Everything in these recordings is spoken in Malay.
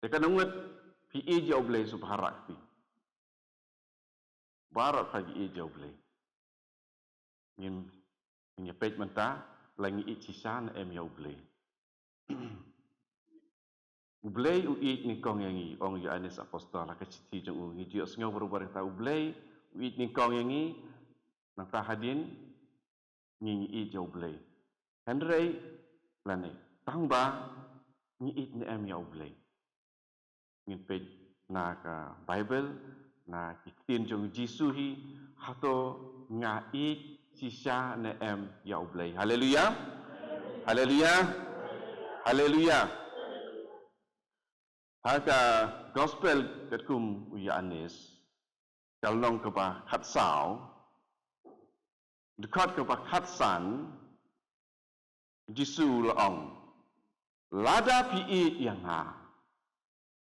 Tekan nungut pi jauh boleh subharak pi. Barat pagi jauh boleh. Ngin nyepet mentah langi icisan jauh boleh. Ublay uit ni kong yangi ong Yohanes apostol la keciti jong ngi dio sengaw berubah ta ublay uit ni kong yangi nang ta hadin ngi i jo ublay. Hendrei lane tang ba ngi it ni em ya ublay. Ngi pe na ka Bible na kitin jong Jisu hi hato nga it sisa na em ya ublay. Haleluya. Haleluya. Haleluya. Haka gospel ketkum Yohanes kalong ke ba khat sao dekat ke ba khat san Jisu laong lada pi yang ha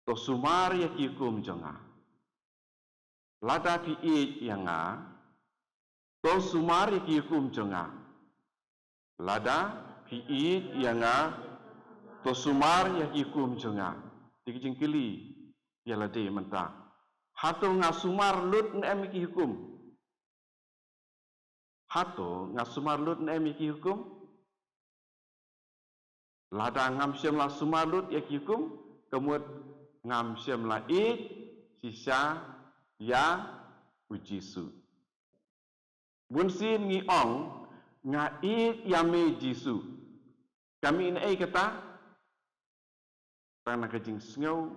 to sumar ya kikum jonga lada pi yang ha to sumar ya kikum jonga lada pi yang ha to sumar ya kikum jonga dikijing kili ya lade mentah hato ngasumar lut na emiki hukum hato ngasumar lut na emiki hukum lada ngam syam la sumar lut ya hukum kemud ngam syam la it sisa ya ujisu bunsin ngi ong nga it yame jisu kami ini kata tanah kejing sengau,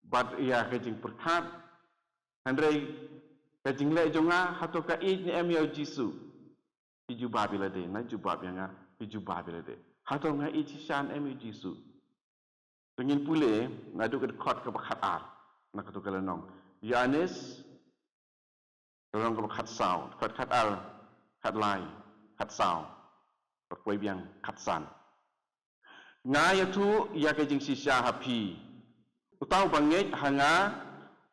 bad ia kejing perkat, handrai kejing le jonga hato ka it ni emiau Jisu, hiju babila de, na jubab yang hiju babila de, hato nga it sisan emiau Jisu. Tengin pule ngadu ke kot ke bakat ar, nak tu kalenong. Yohanes kalong ke bakat sau, kat ar, kat lai, kat sau, berkuai biang kat san. Ngaya tu ia kejing sisa hapi. Utau banget hanga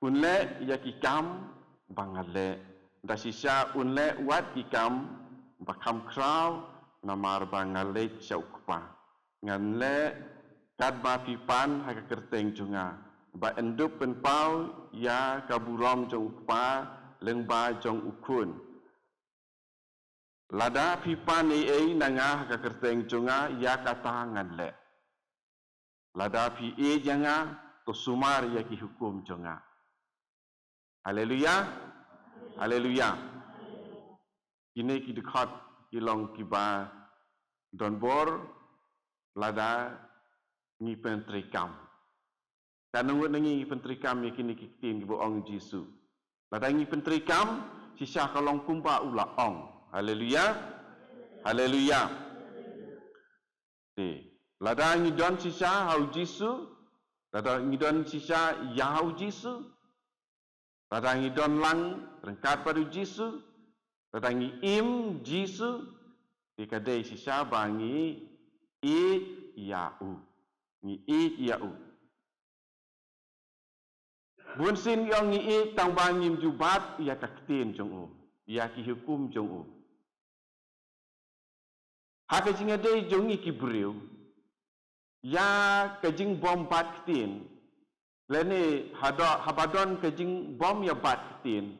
unle ia kikam bangale. Da sisa unle wat kikam bakam kraw namar bangale chaukpa. Nganle kat ba pipan haka kerteng junga. Ba enduk penpau ia kaburom jong ukpa lengba jong ukun. Lada pipan ei nanga haka kerteng junga ia kata nganle. Lada pi janga to sumar ya ki hukum jonga. Haleluya. Haleluya. Kini ki dekat ilong kiba donbor lada ngi pentrikam. Kanung ngi pentrikam ya kini kitin ki ong Jisu. Lada ngi pentrikam sisa kalong kumpa ula ong. Haleluya. Haleluya. Lada ngidon sisa hau Jisu, lada ngidon sisa yahau Jisu, lada ngidon lang terangkat pada Jisu, lada ngim Jisu, dikadai sisa bangi it yau, ngi it yau. Bunsin yang ngi it tang bangim jubat ia kaktin jong ia ki hukum jong Haka jinga dei jongi ki beriu. Ya kejing bom bat ketin. Lene habadon kejing bom ya bat ketin.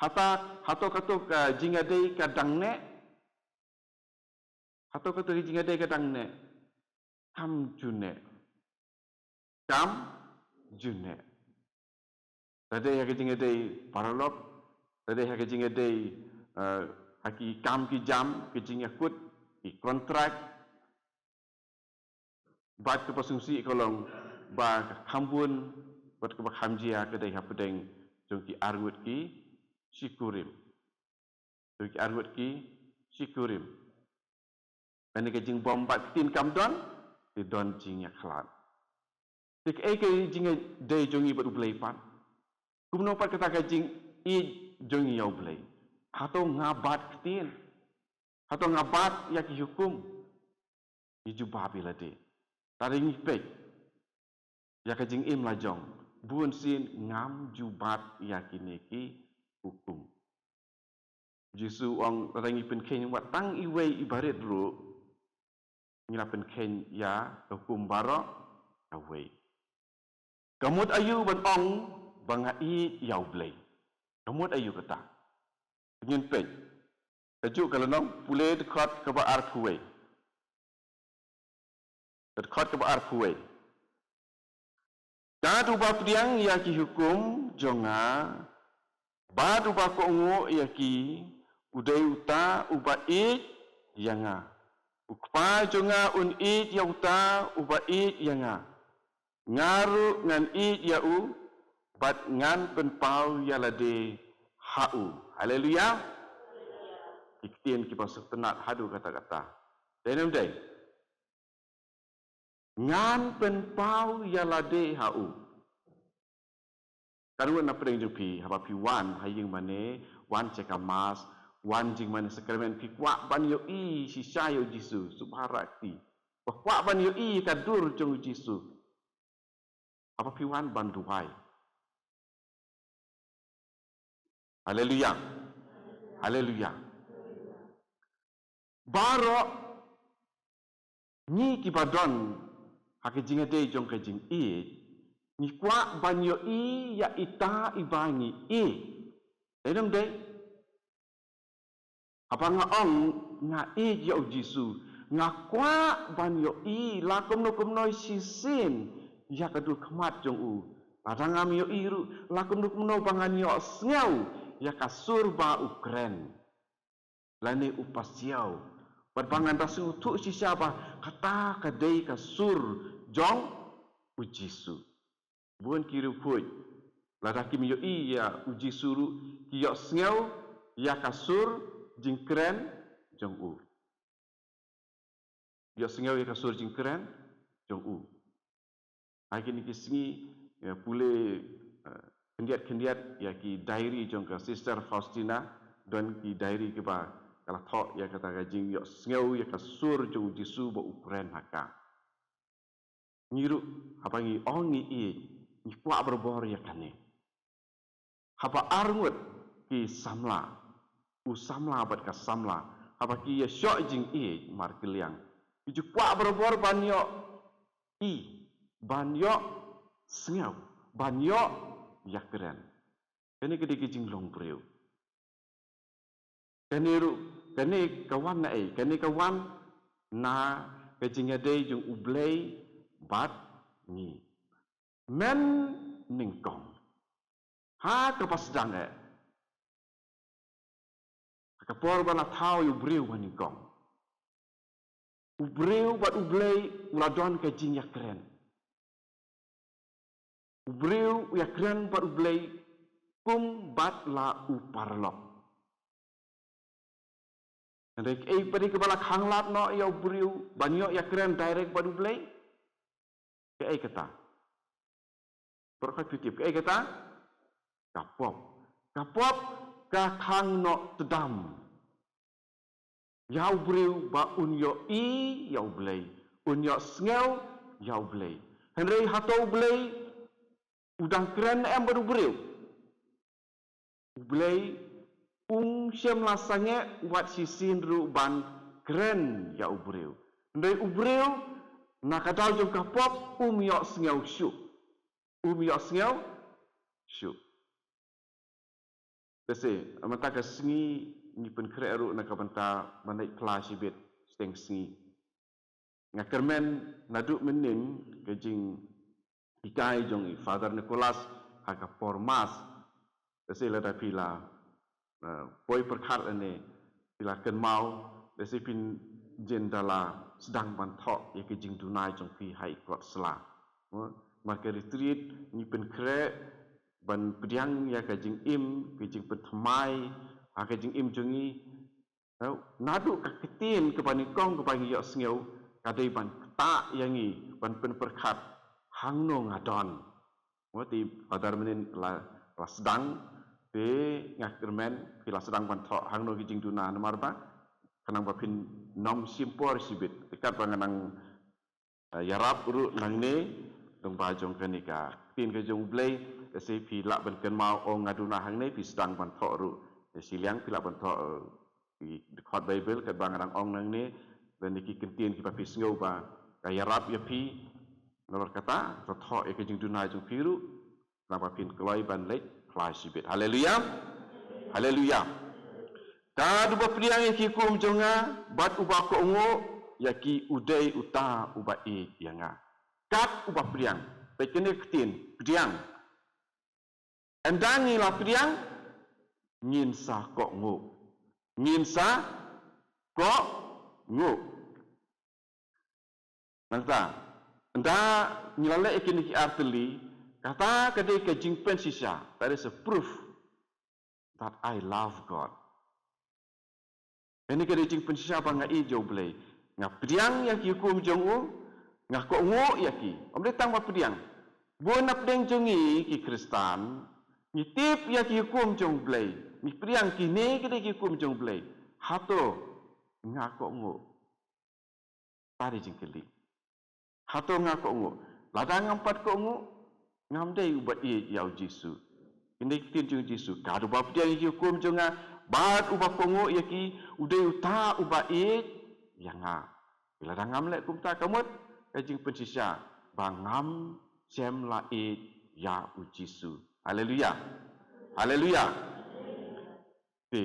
Hato katuk jinga dei kadang ne. Hato katuk jinga dei kadang ne. Kam june. Kam june. Tadi ya kejing dei paralop. Tadi ya kejing dei haki kam ki jam kejing yakut ki kontrak. Bat ke pasungsi kolong ba hambun bat ke hamjia kedai hapedeng jongki argut ki sikurim jongki argut ki sikurim ane ke jing bom bat tin kamdon di don jing ya khalat tik ke jing dei jongi bat ublei pan kumno pat kata ke jing I jongi ya ublei hato ngabat tin hato ngabat ya ki hukum ijubabi lade taring pek ya kajing im lajong buun sin ngam jubat ya kiniki hukum Jisu ong rangi penken wat tang iwei ibarit ru ngila penken ya hukum barok awei Kamut ayu ban ong bangai yau blay. Kamut ayu kata. Ngin pej. Tajuk kalau nong pulai dekat ke ar kuwe. Dekat ke ar kuwe. Dan ubah pediang ia ki hukum jonga. Bad ubah ko ungu ia ki udai uta ubah yanga. Ukpa jonga un ya uta ubah yanga. Ngaru ngan yau bat ngan penpau ya lade hau. Haleluya. Iktien ki pasuk tenat hadu kata-kata. Denem day. Ngan penpau ya lade hau. Karuan na preng jupi haba pi wan haying mane wan cekamas wan jing mane sakramen pi kwa ban yo I si sayo Jisu subharakti. Kwa ban yo I kadur jong Jisu. Haba pi wan ban duai. Haleluya. Haleluya. Barok ni kibadon hakijing ade jong kajing ni kwa banyo ya ita ibangi enam deh apa nga ong nga ya Jisu nga kwa banyo lakom no kumno sisin ya kadu kemat jong padang am yo ru lakom no kumno bangan yo sngau ya kasur ba Ukren lani upasiau berbangan tasu tu si siapa kata kadai kasur jong Jisu. Bukan kira puj. Ladaki miyo ya uji suru kiyok sengau ya kasur jingkren jong u. Kiyok sengau ya kasur jingkren jong u. Lagi ni kisingi ya pule kendiat-kendiat ya ki diary jong ke Sister Faustina dan ki diary ke ba kalau thok ya kata gajing yok sengau ya kasur jong Jisu ba Ukren haka. Ngiru apa ngi ongi ni kuat berbor ya kane. Hapa arngut ki samla. Samla bat ka samla. Hapa ki ya syok jing mar keliang. Iju kuat berbor banyok banyok sengau. Banyok ya keren. Kene kediki jing long breu. Kene kawan na kene kawan na kajing ade jung ublay bat ni. Men ningkong. Ha kepas sedang kapor bana tau yu breu ningkong. Ubreu bat ublay uladon ke jing ya keren. Ubreu ya keren bat ublay kum bat la uparlok. Ndek padi kepala khanglat no ya ubreu banyak ya keren direct bat ublay. Ke kata. Berkat fitip ke kata kapop ka khang no tedam yau breu ba unyo yau blay unyo sngau yau blay henry hato blay udang keren baru breu blay syem lasanya wat sisin ru ban keren yau breu henry ubreu nakadal jong kapop yo sngau syuk yo sngau syuk. Kasi amata ka sengi ni pen kreru na kabanta manai plasibit steng sengi. Ngakermen naduk menin kajing ikai jong Father Nicholas haka formas. Kasi lada pila poi perkhat ane pila ken mau kasi pin jendala sedang bantok ya kajing dunai jong pi hai kot sela. Maka retreat ni pen kre ban pediang ya kajing kajing pertemai kajing jongi nadu kaketin kepanikong kepagi yok sengau kadai ban tak yangi ban penperkat hangno ngadon wati padar menin la sedang te ngakermen pila sedang ban thok hangno kajing duna namarba kanang bapin nom simpor sibit dekat banganang yarap uru nangne dong bajong kenika tin kajong blay si pila benken mau ong ngaduna hang ni pi sedang bantok ru si liang pila bantok di dekat Bible kat bangarang ong nang ni dan iki kentien ki pi sngau ba kaya rap ya pi Nalor kata, rothok ya kejing dunai jung piru, kenapa pin keloi ban lek, kelai sibit. Haleluya. Haleluya. Kadu bapriang yang kikum jonga, bat ubah ko ungu, yaki udai uta ubah yanga. Kat ubah priang, pekene ketin, priang. Endangi lah priang, nyinsa kok ngu. Nyinsa kok ngu. Nangta, enda nyilale ikini ki arteli, kata kadai kejing pensisya, that is a proof that I love God. Ini kadai jing pensisya apa ngai jauh belai. Ngah priang yang kiukum jongu, ngah kok ngu yaki. Om datang apa priang. Buat nak priang jongi ki Kristan, nyitip yang kiukum jong belai. Ni priang kini kadai kiukum jong belai. Hato ngah kok ngu. Tari jing keli. Hato ngah kok ngu. Ladang empat kok ngu. Ngam dai ubat yau Jisu. Ini kitin jong Jisu. Kadu bapa priang yang kiukum jonga. Bat ubah kongo yaki udai uta ubah yang bila dangam lek kum ta kamut kajing pensisya bangam sem la ya ujisu. Haleluya. Haleluya. Ti.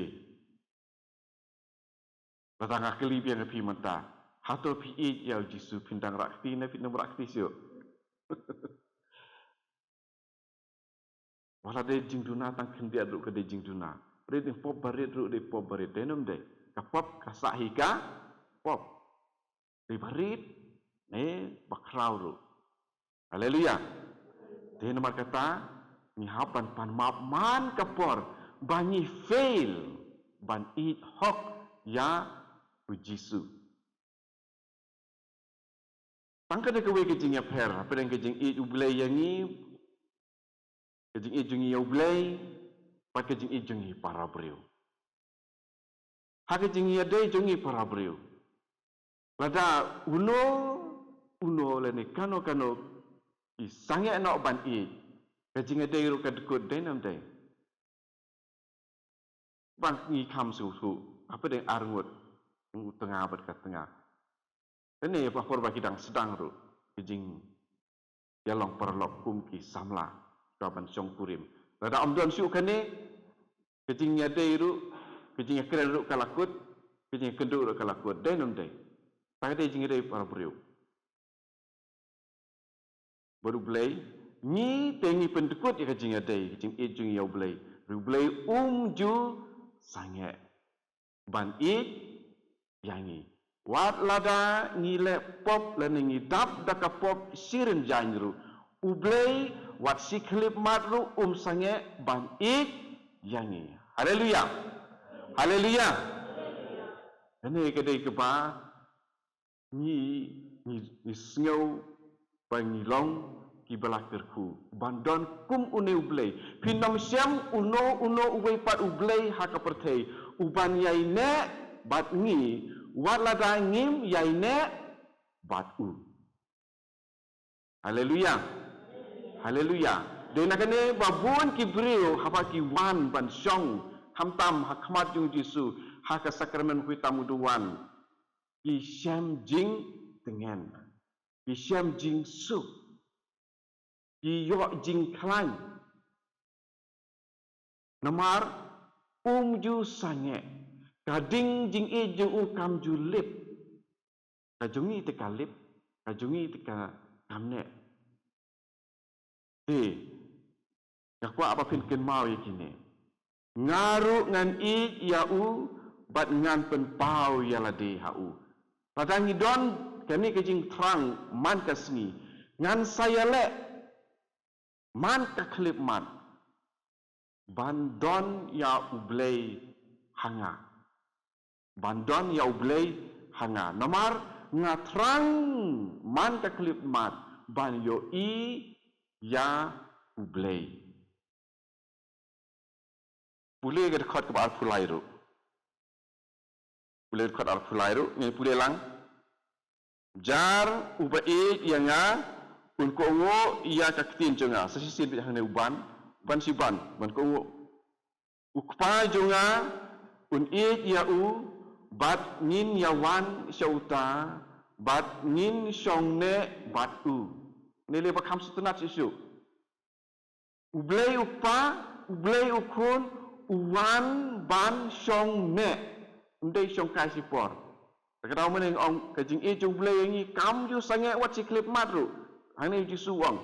Batang akli biang pi menta. Hato pi ya ujisu pindang rakti na pinam rakti sio. Wala de jing duna tang kendia duk ke de jing duna. Reading pop barit ru de pop barit denom de kapop kasahika pop de barit bakrau ru. Haleluya. Denom kata ni hapan pan map man kapor bani fail ban eat hok ya ujisu. Tangka de kewe kejing ya per apa yang kejing eat ublay yangi kejing eat jungi ya ublay pakai jing ijungi para beriu. Hak jing ia dai jungi para beriu. Lada uno lene kano isange nak ban i. Kajing dai ru kadkut dai nam dai. Bang ni kam su apa dai arngut tengah abad kat tengah. Ini apa for bagi dang sedang ru. Kajing yalong perlop kum ki samla kaban song kurim. Lada amdon siu kane kejing nyadai ru kejing keren ru kalakut kejing kenduk ru kalakut dai nom dai pai dai jing dai para beriu baru belai ni tengi pendekut ya kejing dai kejing ejung ya belai ru belai ju sange ban yangi wat lada ni le pop le ni dap dak pop siren janru ublei wat siklip matru sange ban yangi. Haleluya. Haleluya. Ini kedai keba ni sengau bangi long ki balakerku bandon kum une ublei pinam siam uno uwe pat ublei haka pertei uban yai ne bat ngi wat lada ngim yai ne bat u. Haleluya. Haleluya. Dan nakane babun ki brio hapa ki wan ban syong hamtam hakmat jung Jisu haka sakramen hui tamuduan ki syam jing tengen ki syam jing su ki yok jing klan namar ju sange kading jing e jung kam ju lip kajungi te kalip kajungi te kamne Yakwa apa fin mau yakini. Ngaru ngan yau bat ngan pen pau yalade hau. Padangi don kami kejing terang man kasni. Ngan saya le man kaklip man. Bandon ya ublei hanga. Bandon ya ublei hanga. Nomor ngatrang man kaklip man. Ban yo ya ublei. Pulih ke dekat ke Al-Fulairu. Pulih dekat Al-Fulairu. Ini pulih lang. Jar ubai yang unko ia kaktin jonga. Sesisir bidang ne uban siban. Ban ko ukpa jonga ia bat nin yawan syauta bat nin syongne bat nile bakam sutunat isu. Ublei upa, ublei ukun, uwan ban syong ne. Undai syong kai sipor. Kadang meneng ong kajing jong ublei ini kam ju sangat wat si klip madru. Hanya ju suang.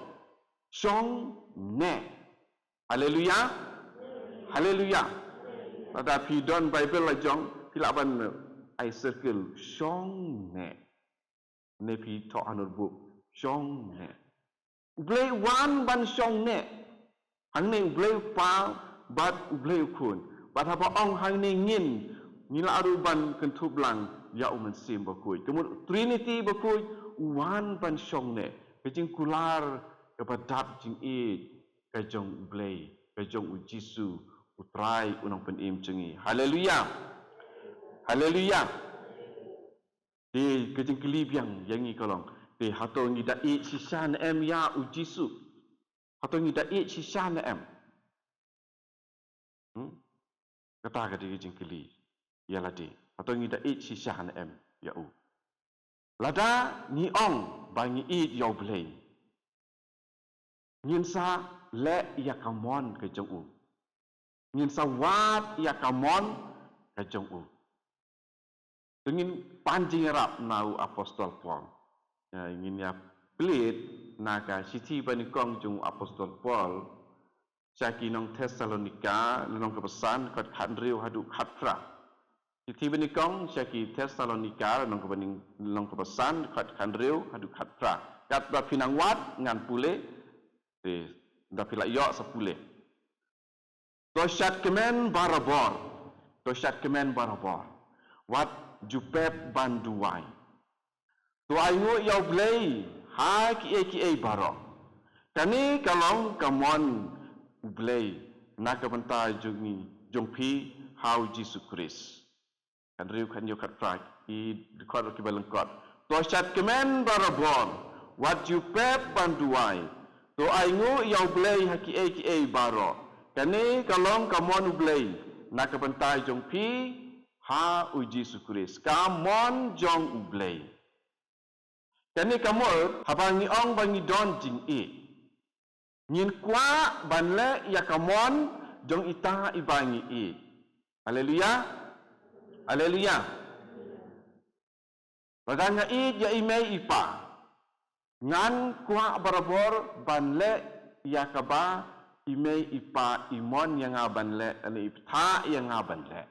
Syong ne. Haleluya. Haleluya. Pada pidon Bible la jong pilaban I circle syong ne. Ne pi to anur book syong ne. Ublei wan ban syong ne. Hang ne ublei pa bat ublei ukun. Bat apa ong hang ne ngin nila aruban kentublang ya umensim bakui. Kemudian Trinity bakui wan ban syong ne. Kejing kular kepadap jing kejong ublei, kejong ujisu, utrai unang penim cengi. Haleluya. Haleluya. Di kejing kelibiang yang ni kolong. Di hato ngidai sisan em ya ujisu. Hato ngidai sisan em. Kata kata kejing keli. Ialah di. Hato ngidai sisan em ya u. Lada ni ong bangi ya ublei. Ngin sa le ya kamon kejong u. Ngin sa wat ya kamon kejong u. Dengan panjang rap nau apostol Paul. Ya, ingin ya pelit naga siti banikong jung apostol Paul. Syaki nong Thessalonika nong kepesan kat hadriu haduk hatra. Siti banikong syaki Thessalonika nong kepesan kat hadriu haduk hatra. Kat ba pinang wat ngan pule da pila yok sepule. Tosyat kemen barabor. Tosyat kemen barabor. Wat jupep banduai. Tuai ngu yau blei ha ki barok. Kani kalong kamon blei nak kebentai jungi jungpi hau Jesus Christ. Kan riu kan yo kat frak I rekod ki balengkot. Tosyat kemen barabor. Wat jupep banduai. Tuai ngu yau blei ha ki barok. Kani kalong kamon blei nak kebentai jungpi ha uji Yesus kamon jong ublei. Kani kamol habangi ong bangi don jing Nyin kwa banle ya kamon jong ita ibangi Haleluya. Haleluya. Padanga ya imei ipa. Ngan kwa barabor banle ya kaba imei ipa imon yang abanle ane ipta yang abanle.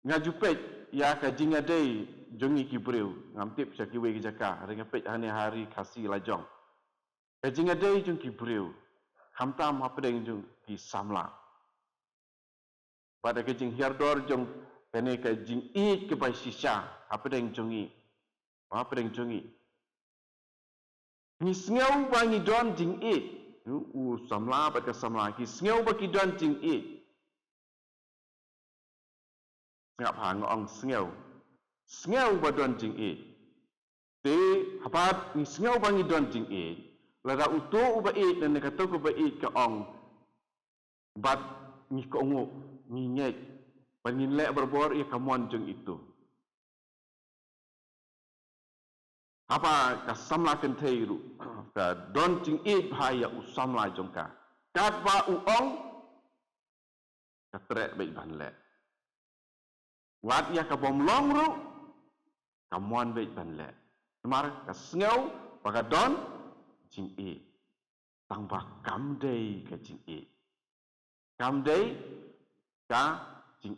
Ngajupet ya ka jingadei jongi kibreu ngamtip syakiwe kijaka ringapet hane hari kasih lajong ka jingadei jong kibreu hamtam hapdeng jong ki samla pada ke jing hiardor jong kene ka jing ke bai sisa hapdeng jongi ni sngew bangi don jing samla pada samla ki sngew baki don jing ngap hang ong sngew badon jing te hapat ni sngew bangi don jing lada uto uba dan kata ko ba ka ong bat ni ko ngo ni nyek panin le berbor ya kamon jeng itu apa ka samla ken theiru ka don jing bhaya usamla jongka kat ba uong ka trek bai ban le wat ya ka bom long ru kamon bai ban le mar ka sngew baka don jing tang ba kam dei ka jing kam dei ka jing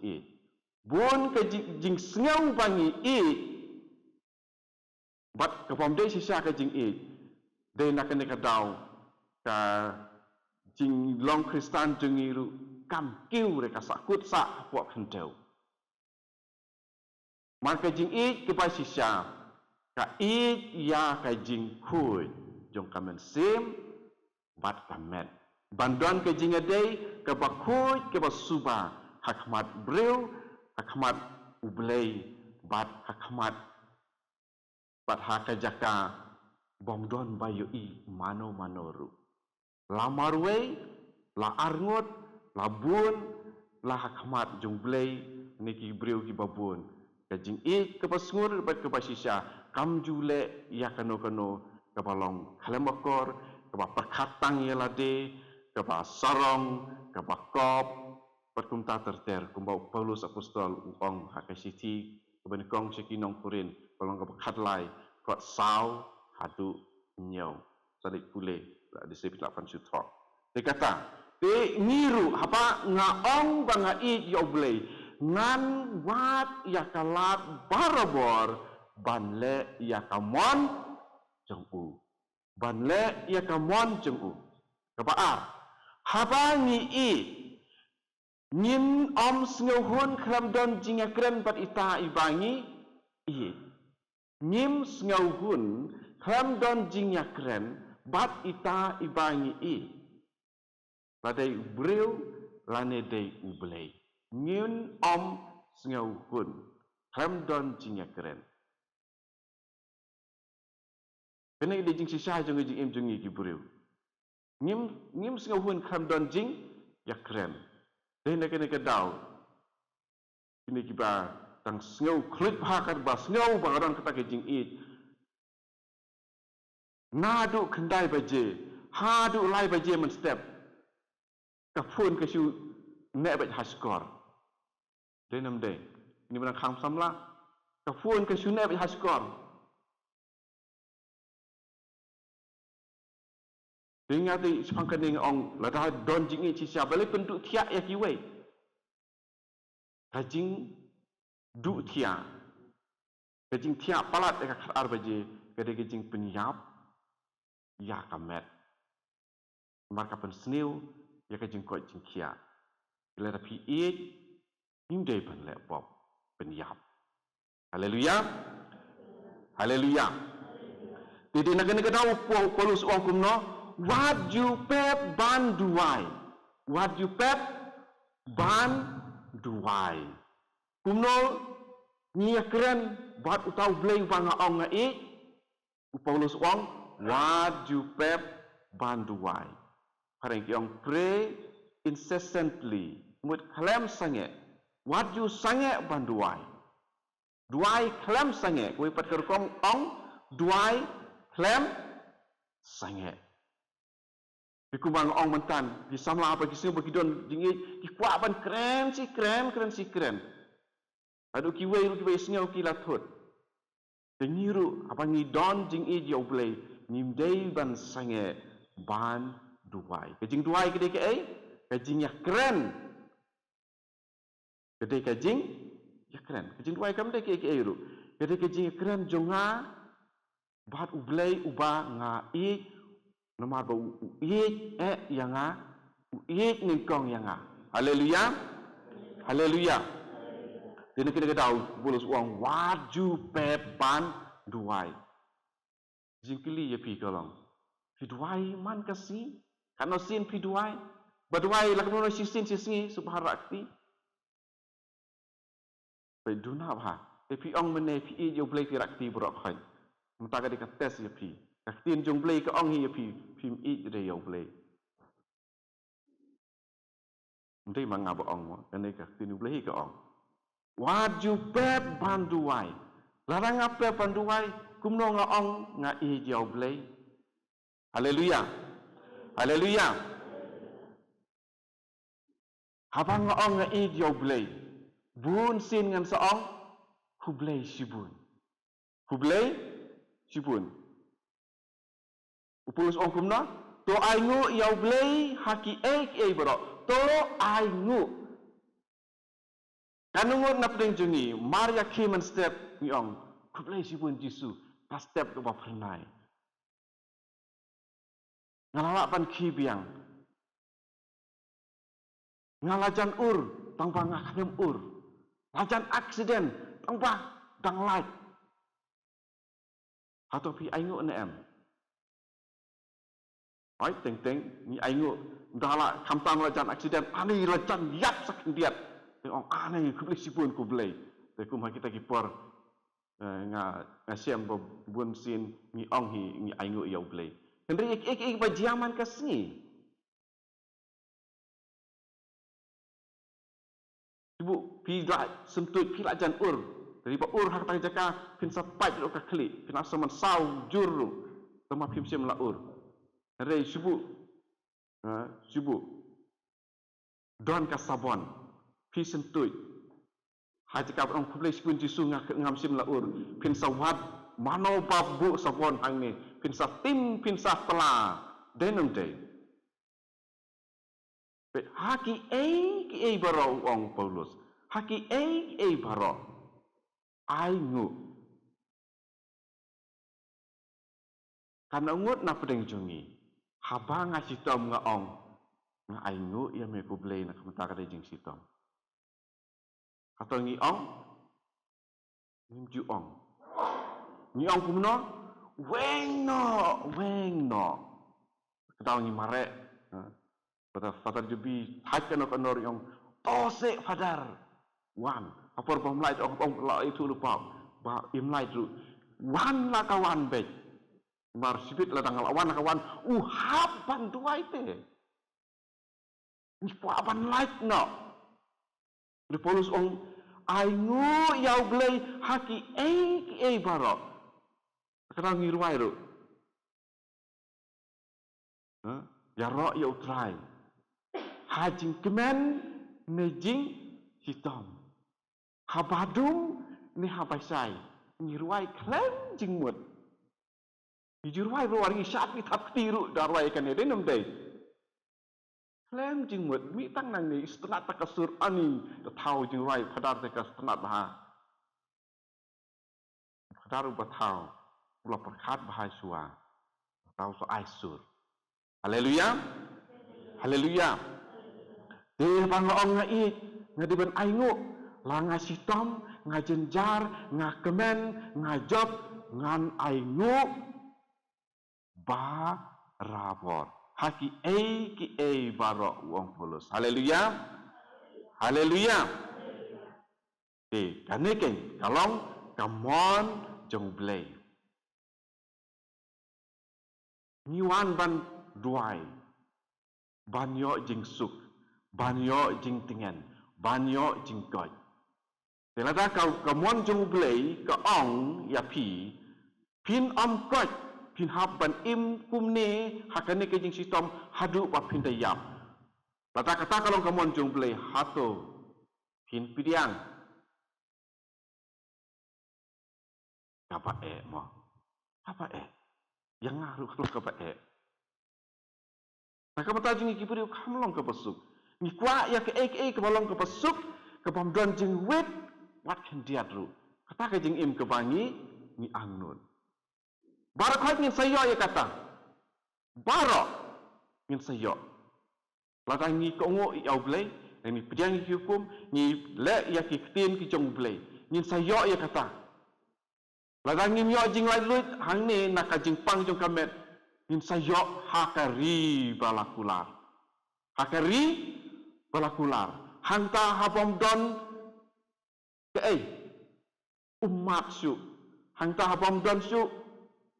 bun ka jing sngew bangi bat ka bom dei sisa ka jing dei nak ne ka daw ka jing long kristan jing ru kam kiu re ka sakut sa puak hendau maka jing ke pa sisa ka ya ka jing khui jong kamen sim bat kamen bandon ke jing adei ke ba khui ke ba suba hakmat breu hakmat ublei bat hakmat bat hakajaka bomdon bayu mano manoru la marwei la arngot la bun la hakmat jong blei niki breu ki babun kajing ke pasungur bat ke pasisya kam jule ya kano kabalong kalemokor kaba perkatang ya lade kaba sarong kaba kop perkumta terter kumbau Paulus apostol uang hakasiti kebenikong sekinong kurin balong kaba kadlai kot sau hadu nyau sadik pule di sepi 8 sutok dia kata te ngiru apa ngaong banga i yoblei ngan wat ya kalat barabor banle ya kamon jengku banle ya kamon jengku kabaar habangi i nin om sngohun kram don jinga kren pat ita ibangi i nim sngohun kram don jinga kren bat ita ibangi i ladai breu lane dei ublei nin om sngohun kram don jinga kren kena dia jing sisa jeng jing im jeng ki breu nim sngohun kram don jing ya kren dei nak kena kedau ini kiba tang sngow klip hakat ba sngow bangaran kata ke jing i nadu kendai baje hadu lai baje men step kapun ke su ne bat haskor denam de ini benang kham samla kapun ke su ne bat haskor dengan di sepangkaning ong lada don jing i sia balik penduk tiak ya kiwei kajing du tiak kajing tiak palat ka khar baje kade kajing penyap ya kamet marka pen sniu ya kajing ko jing kia bila rapi i hindai pen le pop penyap haleluya haleluya jadi nak kena tahu Paulus orang kumno what you pep ban duai what you pep ban duai kumno ni keren buat utau blei banga ong ngai Paulus orang what you pep ban duai pareng kiong pray incessantly mut kalam sange what you sange ban duai duai kalam sange kui pat kerkong ong duai kalam sange Bikubang ong mentan, di samla apa kisah berkidon dingin, di kuapan keren si keren. Aduh kiwei lu kiwei sengau kilatut. Dengiru apa ni don jing i jauh belai, nimdei ban sange ban duai. Kajing duai kedai ke ai, kajing ya keren. Kedai kajing ya keren. Kajing duai kam dek ke ai lu. Kedai kajing ya keren jonga, bat ublei ubah ngai. Nomor bau uik yang uik ningkong yang haleluya haleluya jadi kita tahu boleh uang waju pepan duai jingkili ya pi kolong pi duai man kasi kano sin pi duai baduai lakno sisin sisngi subharakti beduna ha pi ong mene pi jo blai pi rakti brok khai mutaga di tes ya pi Kaktin jong blei ke ong hi pi phim i de yo blei. Ndai manga ba ong mo kane kaktin blei ke ong. Waju pep banduai. Larang apa banduai kumno nga ong nga i yo blei. Haleluya. Haleluya. Habang nga ong nga i yo blei. Bun sin ngan sa ong hublei sibun. Hublei sibun. Upulus ong kumna to aingu yau blei haki ek bro to aingu kanungut na pring jungi Maria kiman step ni ong kublei sibun Jisu ta step to ba pernai ngalala pan kibiang ngalajan ur tangpa ngaknem ur lajan aksiden tangpa dang light atau pi aingu nem Ai teng ni aingu dala kamtam lajan aksiden ani lajan yap sakendiat tengok aneh kublei sibun kublei tekum kita kipor nga siam bun sin ni ong hi ni aingu ya blei hendri ik ba jaman kasni ibu pi la sentut pi lajan ur Dari pa ur hak tang jaka pin sa pipe ro ka kli, pin asa man sau juru. Tama pim sim la ur. Rei subu. Subu. Don ka sabon. Pi sentui. Hai jaka ong publik pun jisu ngam sim la ur. Pin sa wat mano babu sabon hang ni. Pin sa tim pin sa tela. Denum day. Bet haki ki baro ong Paulus. Haki baro. Ai ngu. Karena ngut na pedeng jungi. Haba nga sitom nga ong. Nga ai ngu ia me ku blay na kamata ka jing sitom. Kato ngi ong. Ngimju ong. Ngi ong kumno. Weng no. Kataw ngi mare. Fatar jubi. Hakan o kanor yung. Tose fadar. Wan. Apor pemlai ong la itu lupa. Ba imlai tu. Wan la kawan bej. Mar sibit la dangal awan la kawan. Hapan tuai te. Ni aban light no. Di Paulus ong ai ngu yau blei haki ki barok. Kadang ngi ruai ru. Ya ro ya utrai. Hajing kemen nejing hitam. Habadung ni habasai. Ni ruai klem jing mut. Ni ruai ru ari syat ni tap tiru darwai kan ni denum dei. Klem jing mut mi tang nang ni istanat takasur ani the thau jing ruai phadar te ka istanat bah. Phadar ba thau ula perkhat bahai suwa. Tau so ai sur. Haleluya. Haleluya. Di bang ong ngai ngadiban ai ngu langa sitom, nga jenjar, nga kemen, nga job, ngan ai ngu, ba rabor. Haki ki barok wong Paulus. Haleluya. Haleluya. Kaneken, kalong, kamon, jong blay. Niwan ban duai. Banyo jing suk. Banyo jing tingen. Banyo jing koj. Telada kau mon jong blay ka ong ya pi pin om koj pin hab ban im kumne hakane ke jing sitom hadu pa pin dayap. Lata kata kalau kau mon jong blay hato pin pidiang. Apa mo? Apa yang ngaruh kalau kapa Maka mata jing ikipuri kamlong ka pasuk. Ni kwa ya ke kamalong ka pasuk ka pamdon jing wit wat kan dia ru. Kata ke jing im ke bangi ni angnun. Barak hat ngin sayo ya kata. Barak ngin sayo. Lata ni ko ngo iau blay ni pediang hukum ni le ya ki ktin ki jong blay. Ngin sayo ya kata. Lata ngin yo jing lai lut hang ni nak ka jing pang jong kamet. Ngin sayo hakari balakular. Hakari balakular. Hangta habom don ke umat su hangta habom don su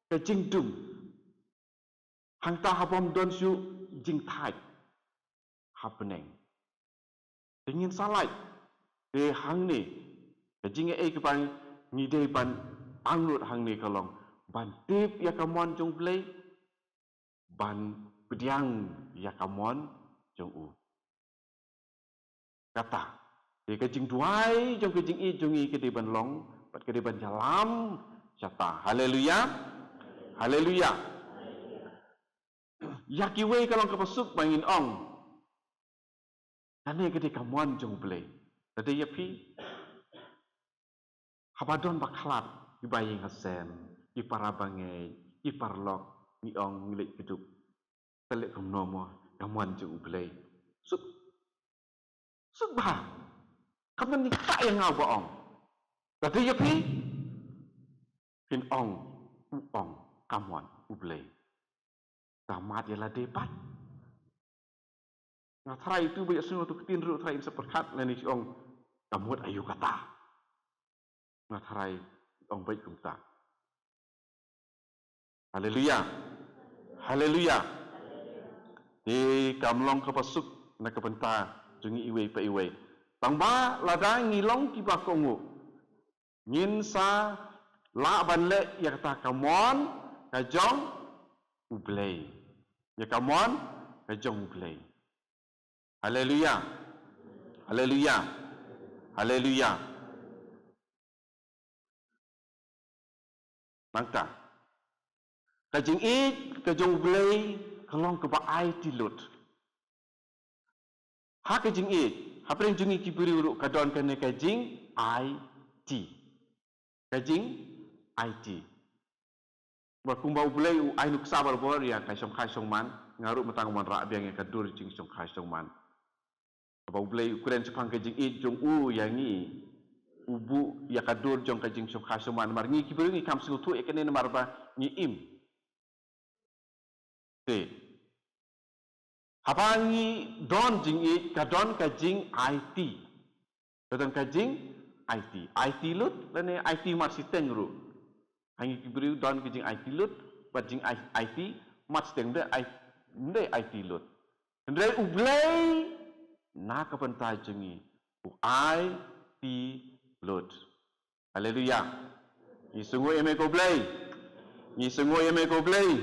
ke jing dum hangta habom don su jing thai happening ingin salai hang ni ke jing ke bang ni de ban anglut hang ni kalong ban tip ya kamon jong blay ban pediang ya kamon jong u kata ke jing duai jong ke jing ke di ban long pat ke di ban jalam syata. Haleluya. Haleluya. Yaki we kalau ke pasuk bangin ong. Ane ke di kamon jong blay. Tadi ya pi. Habadon baklat ibaying hasem, iparabangai, iparlok ni ong milik hidup. Telik kumnomo kamon jong blay. Subah. Kamu ni tak yang ngau bohong. Tadi ya pi. Pin ong, kamon, ublay. Tamat ialah debat. Nah, terai itu banyak semua tu ketin ru terai seperkat lani ong kamut ayu kata. Nah, terai ong baik kumta. Haleluya. Haleluya. Di kamlong kepasuk nak kepenta jungi iwe pa iwe. Tangba ladang ngilong kiba kongu. Ngin sa la ban le ya kata kamon kajong ublay. Ya kamon kajong ublay. Haleluya. Haleluya. Haleluya. Mangta. Kajing it kajong ublay kalong ke ba ai tilut. Ha kajing it, ha preng jungi kiburi uruk kadon kene kajing IT. Kajing IT. Berkumbau ublay u ai nuk sabar bor ya kai song man ngaruk matang man ra biang ya kadur jing song kai song man. Ba ublay ukuran sepang kajing it jong u yangi ubu ya kadur jong kajing song kai song man mar ngi kiburi ngi kam sul tu ekene mar ba ngi im. Te. Habangi don jing it kadon kajing IT. Kadon kajing IT. IT lut lene IT mat siteng ru. Hangi kibri don kajing IT lut bajing IT mat siteng de IT lut. Ndre ublay na kapentai jengi u IT lut. Haleluya. Ni sungguh eme ko blay. Ni sungguh eme ko blay.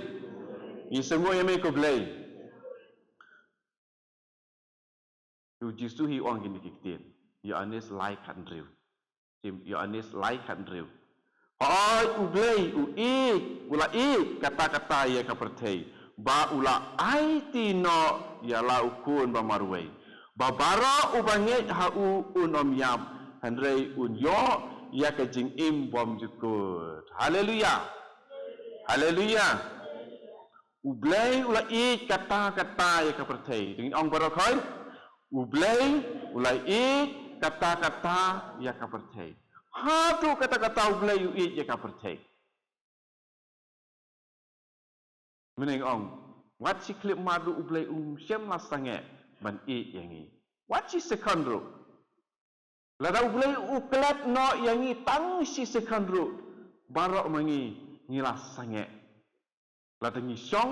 Ni sungguh eme ko blay. Tu jisu hi ong gini kiktin. Ya anis lai kan riu. Ya anis lai kan riu. Oi ublay ula kata-kata ya kapertei. Ba ula IT no ya la ukun ba marway. Ba bara ubanget ha unom yam. Handrei yo ya kajing im bom jukut. Haleluya. Haleluya. Ublay ula kata-kata ya kapertei. Dengan ong barokai. Ublay, ulai kata-kata ya kapertei. Hatu kata-kata ublay ya kapertei. Mening ong, wat si klip madu ublay syem la sange ban yangi. Wat si sekandru. Lada ublay uklet no yangi tang si sekandru. Barok mangi ngila sange. Lada ngi syong,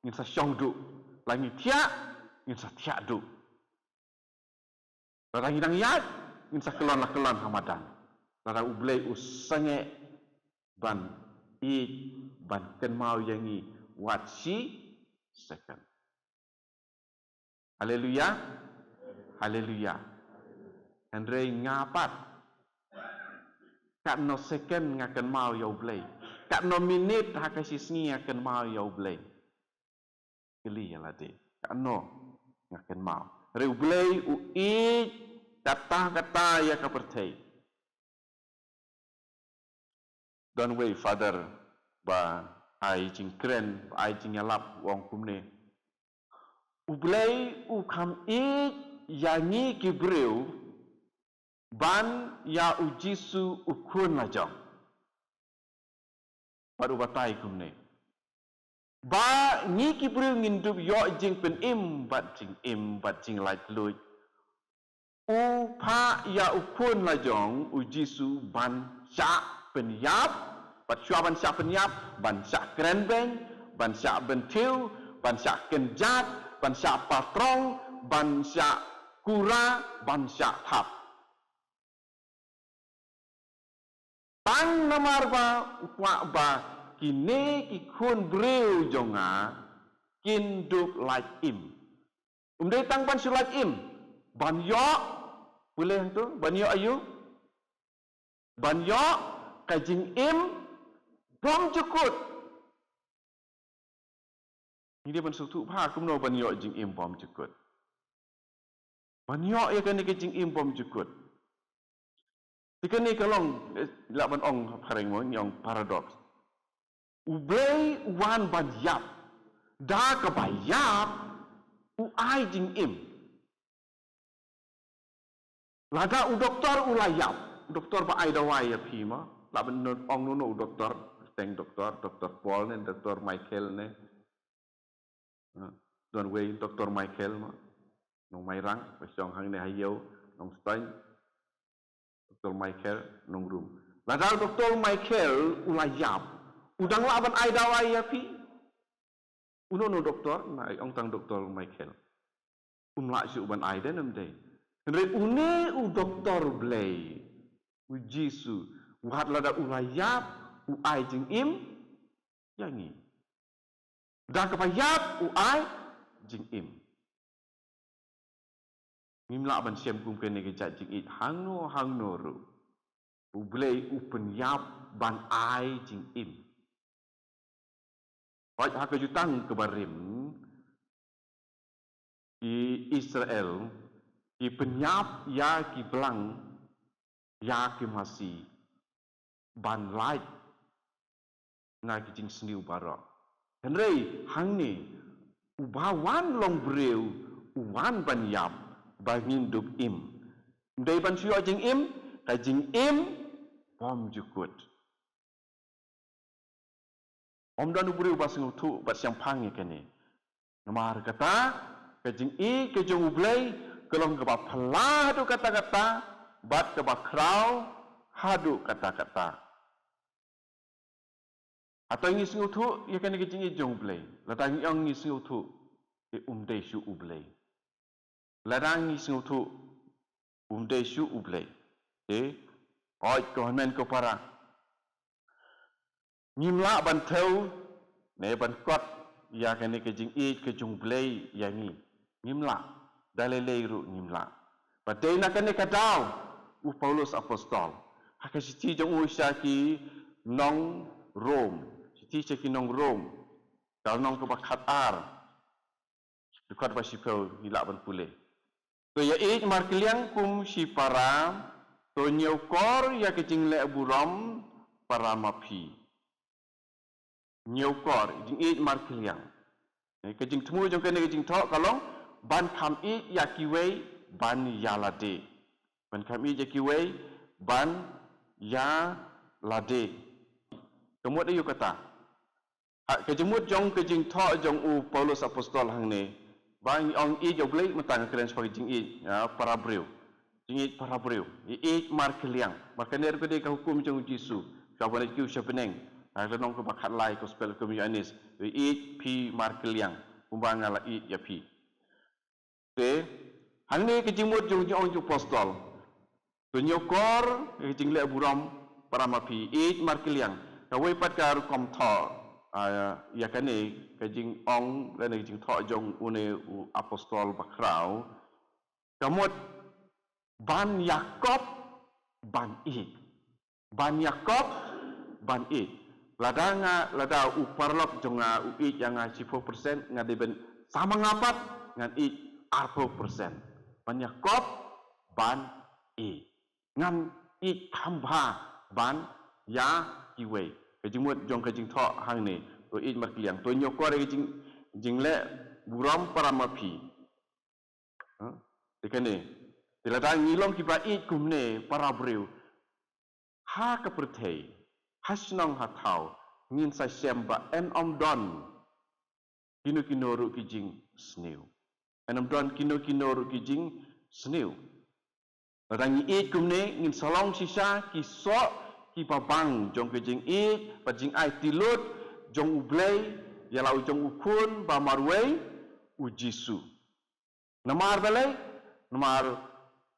ngin sa syong du. Langi tiak, ngin sa tiak du. Lada hidang yat, ngin sa kelon la kelon hamadan. Lada ublay usange ban ban ken mau yangi wat si second. Haleluya. Haleluya. Andre ngapat. Kat no second ngakan mau ya ublay. Kat no minit hakasi sngi ngakan mau ya ublay. Keli ya lade. Kat no ngakan mau. Re ublay kata-kata ya kapertei. Don't wait, Father, ba ai jing kren, ai jing yalap wong kumne. Ublay kam yangi kibreu ban ya ujisu ukun lajong. Baru batai kumne. Ba ngi kibreu ngindup yo jing pen im bat jing like lui. Pa ya ukun lajong ujisu ban syak penyap, bat syua ban syak penyap, ban syak krenbeng, ban syak bentiu, ban syak kenjat, ban syak patrong, ban syak kura, ban syak tap. Tang namar ba kine ikun breu jonga kindup like im. Umdai tang ban su like im. Ban yo boleh tu? Ban yo ayu? Ban yo kajing im bom cukut. Ini ban sutu pa kumno ban yo jing im bom cukut. Ban yo ya kan kajing im bom cukut. Tikan ni kalong lak ban ong pareng mo yang paradox. Ublay wan ban yap. Da ka bayap u ai jing im. Lada u doktor ulayap. Doktor ba ai dawai ya pima. La ben ong no doktor, teng doktor Paul ne, doktor Michael ne. Don wei doktor Michael ma. Nong mai rang, besong hang ne hayo, nong stein. Doktor Michael nong room. Lada doktor Michael ulayap. Udang la ben ai dawai ya pi. Uno doktor, na ong tang doktor Michael. Lak si ban ai den am dei. Re une u doktor blay u Jisu Uhat lada ulayap, uai jing im, yangi. Dah kepayap, uai jing im. Ngimla ban siam kum kene ke jat jing it hang no ru. Ublei upenyap ban ai jing im. Waj hak jutang ke barim di Israel ki penyap ya ki belang ya ki masih ban light na ki jing sniu barok. Henrei hang ni ubawan long breu uwan ban yap bangin duk im. Dei ban sio jing im, ka jing im pom jukut. Om dan breu basing tu bas yang pangi kene. Namar kata ka jing I ke jong ublei kelong ke ba phala tu kata-kata bat ke ba krau hadu kata-kata. Atau ingi singu tu ya kene ke jing I jong ublei. Ladang ingi singu tu ke umdei syu ublei. Ladang ingi singu tu umdei syu ublei. Oi kohmen ko para. Ngimla ban teu ne ban kot ya kene ke jing I ke jong ublei yangi. Ngimla dalelei ru ngimla. Padai nak kene kadau Paulus apostol. Haka siti jong usyaki nong Rom. Siti ceki nong Rom. Kalau nong ke bakat ar. Dekat ba sipau hilak ban pulih. To ya ik markeliang kum si para to nyokor ya ke jing le buram para mapi. Nyokor jing ik markeliang. Ke jing temu jong kene ke jing tok kalong ban kam I yakiwei ban yalade. Ban kam I yakiwei ban yalade. Kemud ayu kata. Kejemut jong kejing thok jong u Paulus apostol hang ne. Bang ong I joblei metang keren sebagai jing I para breu. Jing I para breu. I markeliang. Markener ko de ka hukum jong Jesu. Ka boleh kiu sepeneng. Lenong ko bakat lai ko spell ko Yohanes. I pi markeliang. Umbangala I ya pi. Hang ni kejimut jong apostol. Penyokor kejing le buram para mapi I markeliang. Kawai pat kar kom tho ya kane kejing ong le kejing tho jong une apostol bakrau. Kamut ban Yakob ban I. Ban Yakob ban I. Lada uparlok jong u I yang 10% ngadiben sama ngapat ngan I 40%. Ban Yakob ban I. Ngan I tambah ban ya kiwei. Kejimut jong kejing thok hang ni. To I markeliang. To nyokor kejing jing le buram para mapi. Dekane. Dilada ngilong kiba I kumne para breu. Ha kepertei. Hasnong hatau. Ngin sa semba en om don. Kino ru kijing sniu. En om don kino ru kijing sniu. Rangi I kumne ngin salong sisa ki sok ki babang jong kijing I pajing ai tilut jong ublei yalau jong ukun ba marwei u Jesu. Namar balai namar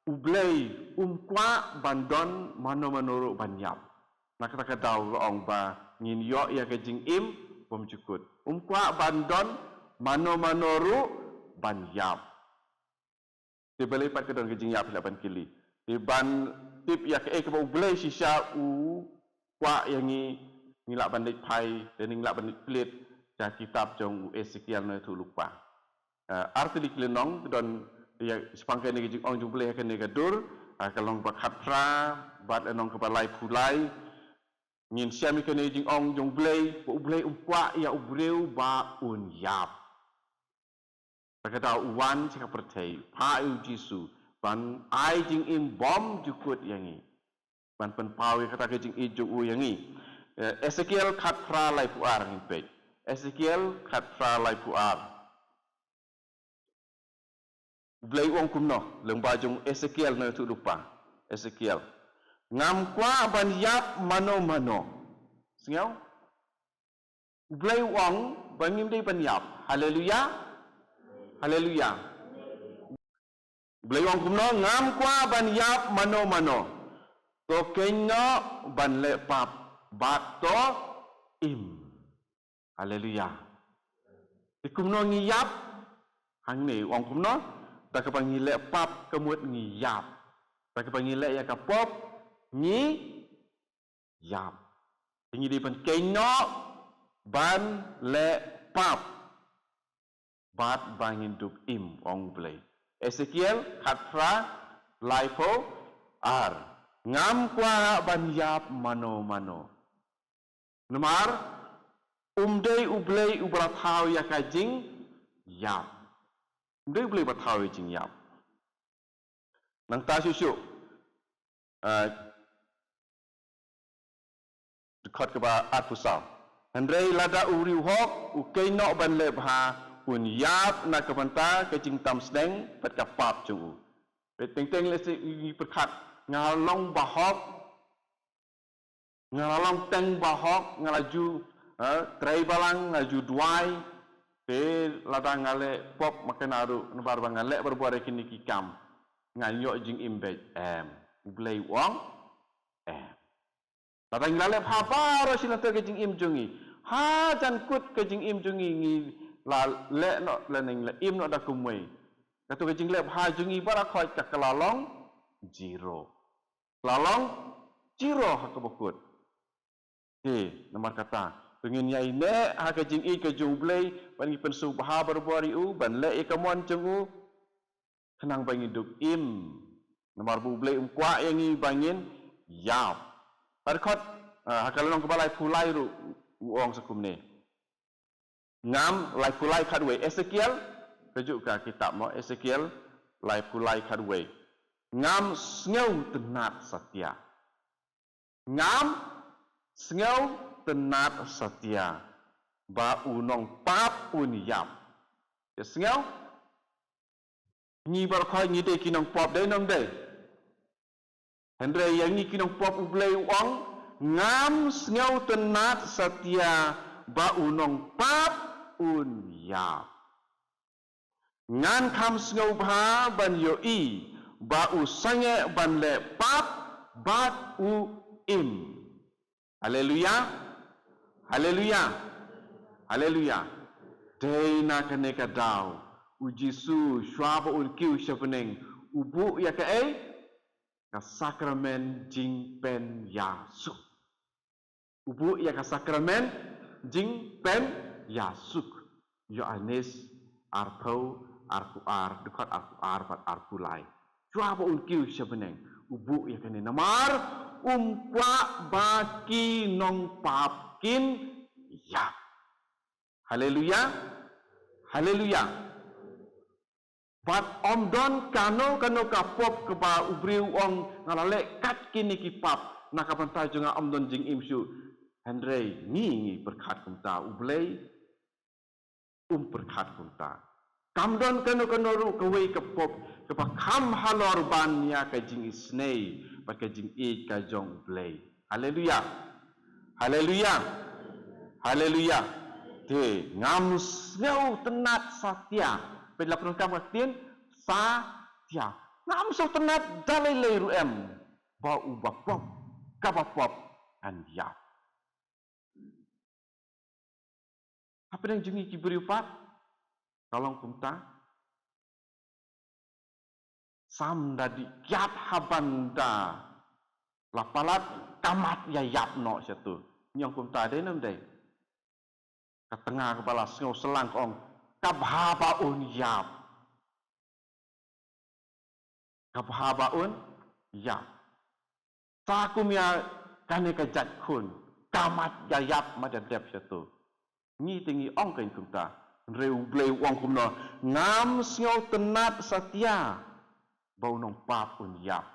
ublei kwa bandon mano banyap. Nak kata dau ong ba ngin yo ya kijing im bom cukut. Kwa bandon mano banyap. Di balai pat kedon kijing yap lapan kili. Di ban tip ya ke ke ublei sisa u kwa yangi ngilak bandit pai dan ngilak bandit pelit ja kitab jong Ezekiel no tu lupa. Arti diklenong don ya sepangkai ni kijing ong jong boleh ke negadur kalong bakhatra bat enong kebalai pulai ngin siami ke ni jing ong jong boleh kwa ya ubreu ba un yap. Kata uwan cakap percaya pa u Jesu ban ai jing im bom jukut yangi. Ban penpawi kata ke jing I jong u yangi. Ezekiel khatra lai puar ngipet. Ezekiel khatra lai puar. Blai wong kumno lembah jong Ezekiel no tu lupa. Ezekiel. Ngam kwa ban yap mano. Singaw? Blai wong bangim dei ban yap. Haleluya. Haleluya. Blai wong kumno ngam kwa ban yap mano. to keno ban le pap bat to im. Haleluya. Ikumno ngiyap hang ni wong kumno ta ka pangile pap kemut ngiyap. Ta ka pangile ya ka pop ngi yap. Tinggi di pen keno ban le pap bat bangin duk im wong blay. Ezekiel khatra laifo ar ngam kwa ban yap mano. Nomar umdei ublei ubratau ya kajing yap. Umdei ublei batau ya jing yap. Nang ta susu dekat ke at pusau. Andrei lada uri hok ukei no ban le bha un yap na ke banta ke jing tam sneng pat ka pap chung u. Teng le si perkat ngalong bahok ngalong teng bahok ngalaju trai balang ngaju duai ke lada ngale pop makan aru nabar bangale berbuat kini kikam nganyo jing imbe ublei wong lada ngale phapa ro sinate ke jing im jungi ha jan kut ke jing im jungi ngi la le no le ning le im no da kumwe katu ke jing le pha jungi bara khoi ka kalalong zero lalong zero ha ka bokut nomor kata pengin yai ne ha ka jing I ke jung blei ban pen su bah berbari u ban le ikamon jengu kenang bangin duk im nomor bu blei kwa yang I bangin yap perkot ha ka long kebalai pulai ru wong sakum ne ngam lai pulai khadwe Ezekiel kejuk ka kitab mo Ezekiel lai pulai khadwe ngam sneu tenat satya ngam sneu tenat satya ba unong pap un yap sneu ni bar khoi ni de kinong pop de nong de hendre yang ni kinong pop ublei wong ngam sneu tenat satya ba unong pap un yap ngan kham sneu bha ban yo I ba u sange ban le pap bat u im. Haleluya. Haleluya. Haleluya. Dei na kene ka dau u Jisu shwaba un kiu shepeneng ubu ya ka ka sakramen jing pen yasuk. Ubu ya ka sakramen jing pen yasuk. Yohanes arthau arpuar dekat arpuar pat arpulai. Shwaba un kiu shepeneng ubu ya kene namar kwa baki nong papkin ya. Haleluya. Haleluya. Pat omdon kano kapop keba ubriu ong ngalale kat kini kipap nakapanta junga omdon jing imsu Henry ni berkat kunta ublei berkat kunta kamdon kano ru kawai kapop kepa kam halor ban ya ka jing isnei pat ka jing ka jong ublei. Haleluya. Haleluya. Haleluya. Te ngam sneu tenat satya pelak kam katin satya ngam so tenat dalai leru ba ubapop kapapop an ya apa yang jengi kibri upat tolong kumta sam dadi kiat habanda lapalat kamat ya yapno satu nyong kumta de nam de ka tengah kepala sneu selang ong kabhabaun yap. Kabhabaun yap. Sakum ya kane ka jat kun. Kamat ya yap madadep satu. Ni tinggi ong kain kumta. Reu blei wong kumno. Ngam sneu tenat satya. Bau nong papun yap.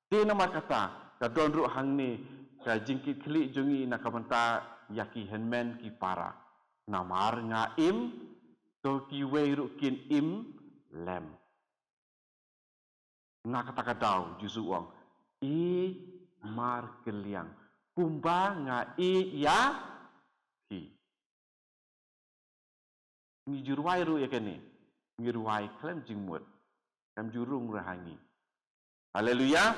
Di nama kata. Kadon ru hang ni. Ka jingkit klik jungi nakamanta yaki henmen ki para. Namar nga im to ki wei ru kin im lem na kata kadau jusu wong mar keliang kumba nga ya hi ni jurwai ru ya kene ni ruai klem jingmut kam jurung rahangi. Haleluya.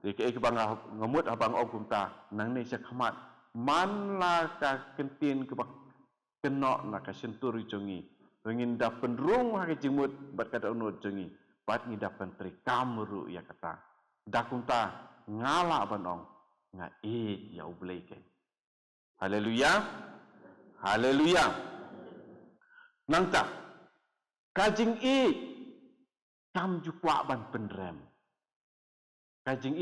Deke ke bang ngamut abang ogum ta nang ne sakamat man la ka kentin ke bak kenok na ka senturi jongi. Ingin dapen rung ha ke jimut bat kata unut jongi. Bat ngi dapen tri kamru ya kata. Dakum ta ngala banong nga ya ublei ke. Haleluya. Haleluya. Nang ta kajing kam jukwa ban penrem. Kajing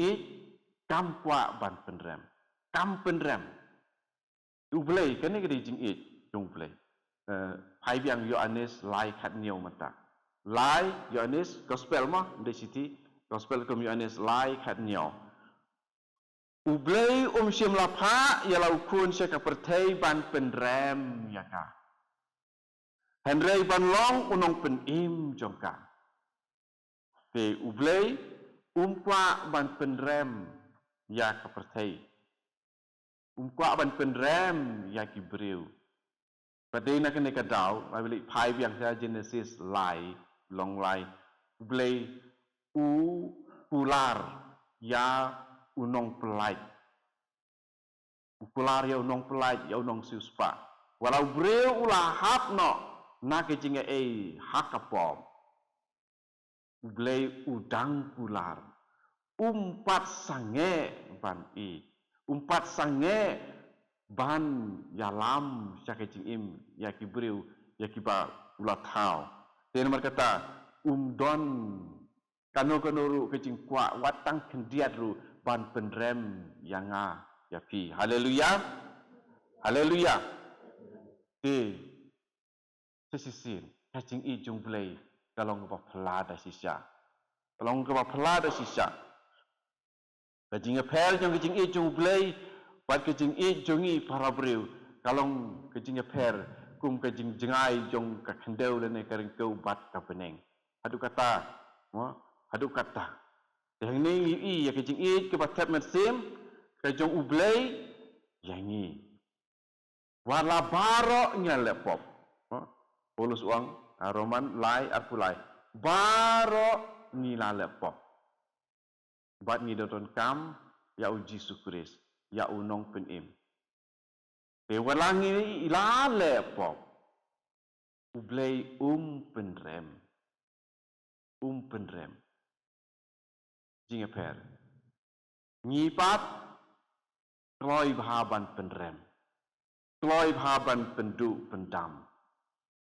kam kwa ban penrem. Kam penrem. Ublei kan ni kedi jing jong ublei. Hai biang Yohanes lai khat niau mata. Lai Yohanes gospel mah di sini gospel kum Yohanes lai khat niau. Ublei sim lapa ya lau kun se ka pertei ban penrem ya ka. Henrei ban long unong pen jongka. Te ublei kwa ban penrem ya ka pertei. Kwa ban penrem ya ki breu. Pada nak kena kadau, apabila pai biang saya Genesis lai, long lai, ublei pular ya unong pelai. Pular ya unong pelai ya unong siuspa. Walau breu ulah hap no, nak jinga hakapom. Ublei udang pular. Umpat sange ban umpat sange ban yalam syake jingim ya kibriu ya kiba ulat hau. Dia nomor kata don kanuru kecing kwa watang kendiat ru ban penrem yang ya pi. Haleluya. Haleluya. Sesisin kecing jung play kalong ba pelada sisa. Kalong ba pelada sisa. Kecing pel jong kecing jung play pat kecing jongi para breu kalong kecing per kum kecing jengai jong ka kendau lene karing kau bat ka peneng. Adu kata, adu kata. Yang ni ya kecing ke batap mesim ke jong ublei yang ni. Wala barok nya lepop. Polus uang Roman lai apulai. Barok ni la lepop. Bat ni doton kam ya uji sukris. Ya unong penim. Walangi ila lepop. Ublei penrem. Penrem. Jinga per. Nyipat kloi bahaban penrem. Kloi bahaban pendu pendam.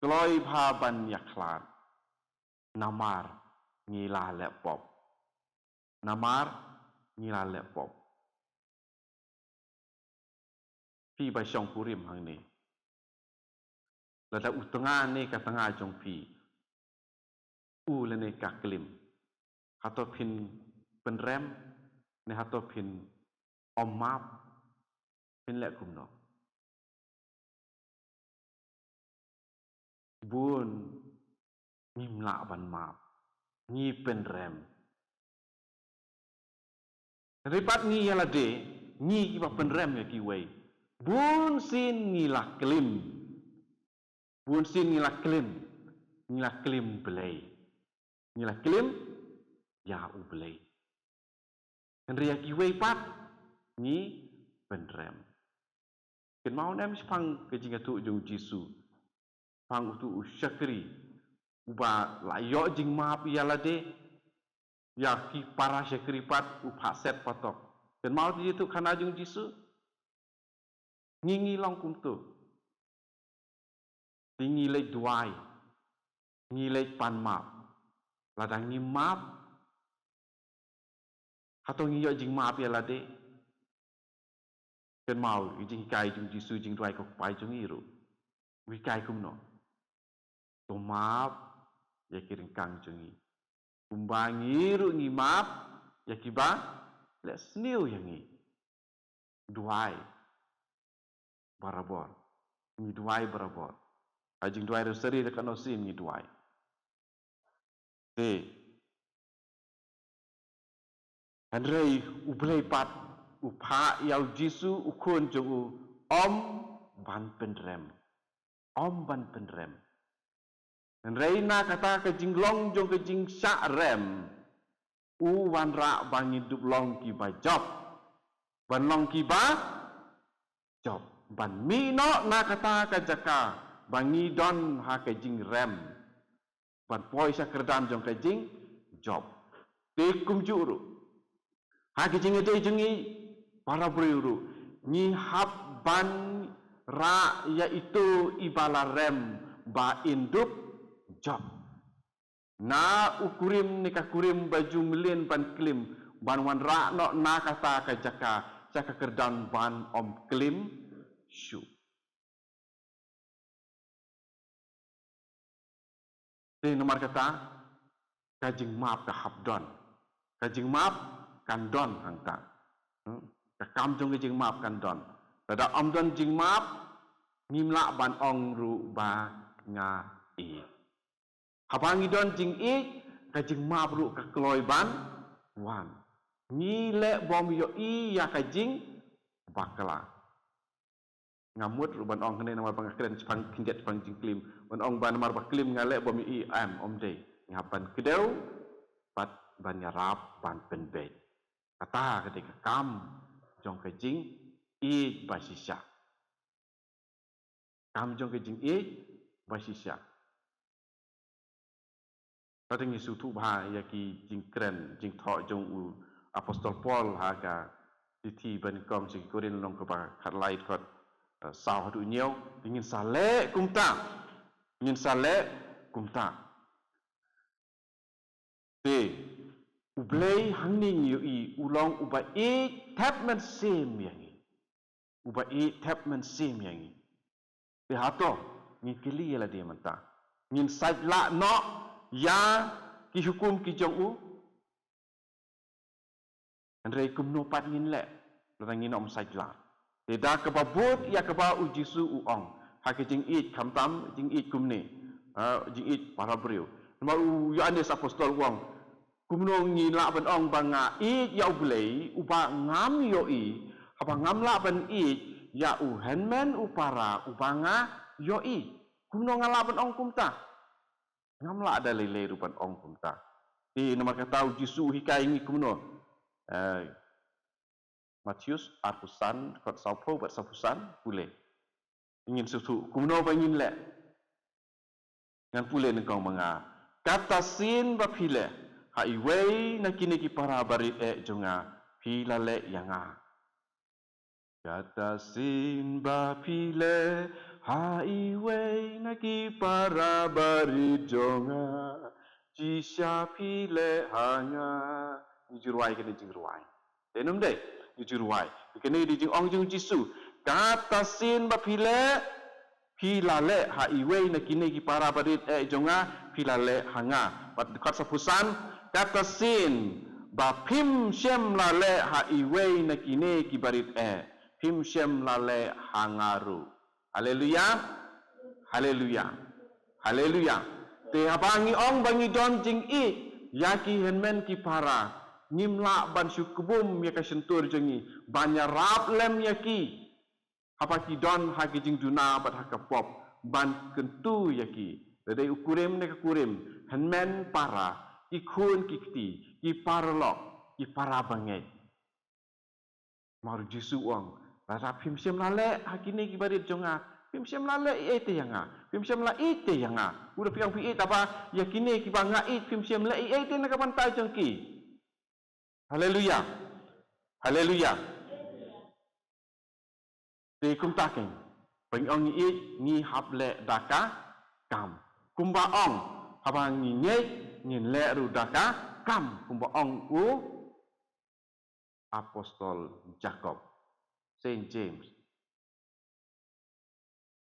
Kloi bahaban yaklan. Namar ngila lepop. Namar ngila lepop. Pi ba syong purim hang ni. Lada utengah ni ka tengah jong pi. Lene ka klim. Hato pin penrem ne hato pin omap pin lek kumno. Bun ngimla ban map. Ngi penrem. Ripat ngi yalade ngi ki ba penrem ya ki wei. Bun sin ngilah klim. Bun sin ngilah klim. Ngilah klim belai. Ngilah klim ya ublei. Henry ya kiwei pat ni penrem. Ken mau nem pang ke jinga tu jung Jisu. Pang tu usyakri. Uba layo jing maap yalade ya ki para syakri pat uphaset patok. Ken mau ti tu kana jung Jisu. Ngingi long kum tu. Tingi lek duai. Ngi lek pan map. Ladang ngi map. Hato ngi yo jing map ya lade. Ken mau jing kai jung Jisu jing duai kok pai jung iru. Wi kai kum no. To map ya kiring kang jungi. Kumbangi ru ngi map ya kiba lek sniu yang ngi. Duai. Barabor. Ngi duai barabor. Ajing duai reseri dekat nosim ngi duai. Andrei ublei pat upha yau Jisu ukun jung om ban penrem. Om ban penrem. Andrei na kata ke jinglong jong ke jing syak rem. wan ra bang hidup long ki ba job ban long ki ba job ban mi no na kata ka jaka bangi don ha ka jing rem ban poi sa kerdam jong ka jing job te kum juru ha ka jing te jingi para buru ni hab ban ra yaitu ibala rem ba indup job na ukurim ni ka kurim baju melin ban klim ban wan ra no na kata ka jaka jaka kerdan ban om klim shu te nomor kata kajing map ka habdon kajing map kan don hangta ka kam jong kajing map kan don tada om don jing map ngimla ban ong ru ba nga e habangi don jing e kajing map ru ka kloi ban wan ni le bom yo i ya kajing bakla ngamut ru ban ong kene nomor pangakren sepang kinjet pang jing klim ban ong ban nomor baklim ngale bom i am om de ngapan kedeu pat ban nyarap ban penbe kata ketika kam jong kajing i basisya kam jong kajing i basisya pating isu tu bah ya ki jing kren jing tho jong u apostol Paul ha ka ti ban kom si korin long ko ba khat lai khot sao hadu nyeu ingin sale kumta te ublei hangning yu i ulong uba e tapman sem yang uba e tapman sem yang te hato ni kili la dia manta ngin sait la no ya ki hukum ki jong u andre kum no pat ngin le la ngin om sait la te da ka babut ya ka ba u jisu u ong ha ki jing it kham tam jing it kum ni jing it para brio ma u Yohanes apostol wong kumno ngi la ban ong banga i ya ublei uba ngam yo i apa ngam la ban i ya u henmen u para u banga yo i kumno ngala ban ong kumta ngam la ada lele rupan ong kumta i nama kata u jisu hikai ngi kumno Matius arpusan kot saupo bat sapusan pule ingin susu kumno ba ingin le ngan pule nengkong manga kata sin ba pile ha iwei nakini ki para bari jonga pila le yanga kata sin ba pile ha iwei naki para bari jonga jisya pile hanya jurwai kene jurwai denum de jurwai kene di jing ong jing jisu kata sin ba pile le ha iwei nakini ki para bari jonga pila le hanga pat khat sapusan kata sin ba phim shem la le ha iwei nakini ki barit phim shem la le hangaru haleluya haleluya haleluya te abangi ong bangi don jing i yaki henmen ki para ngimla ban syukubum ya ka sentur jengi banya rap lem yaki apa ki don ha ki jing duna bat ha ka pop ban kentu yaki dari ukurim ne kurim henmen para ikun kikti ki parlok ki para bangai mar jisu wang rasa phim sem lale hakini ki barit jonga phim sem lale ite yanga phim sem la ite yanga udah piang pi apa yakini ki banga it phim sem la ite na kapan tai jongki haleluya haleluya ti kum taking peng ong ni hab le daka kam kumba ong habang ni ngin le ru daka kam kumba ong u apostol Jacob Saint James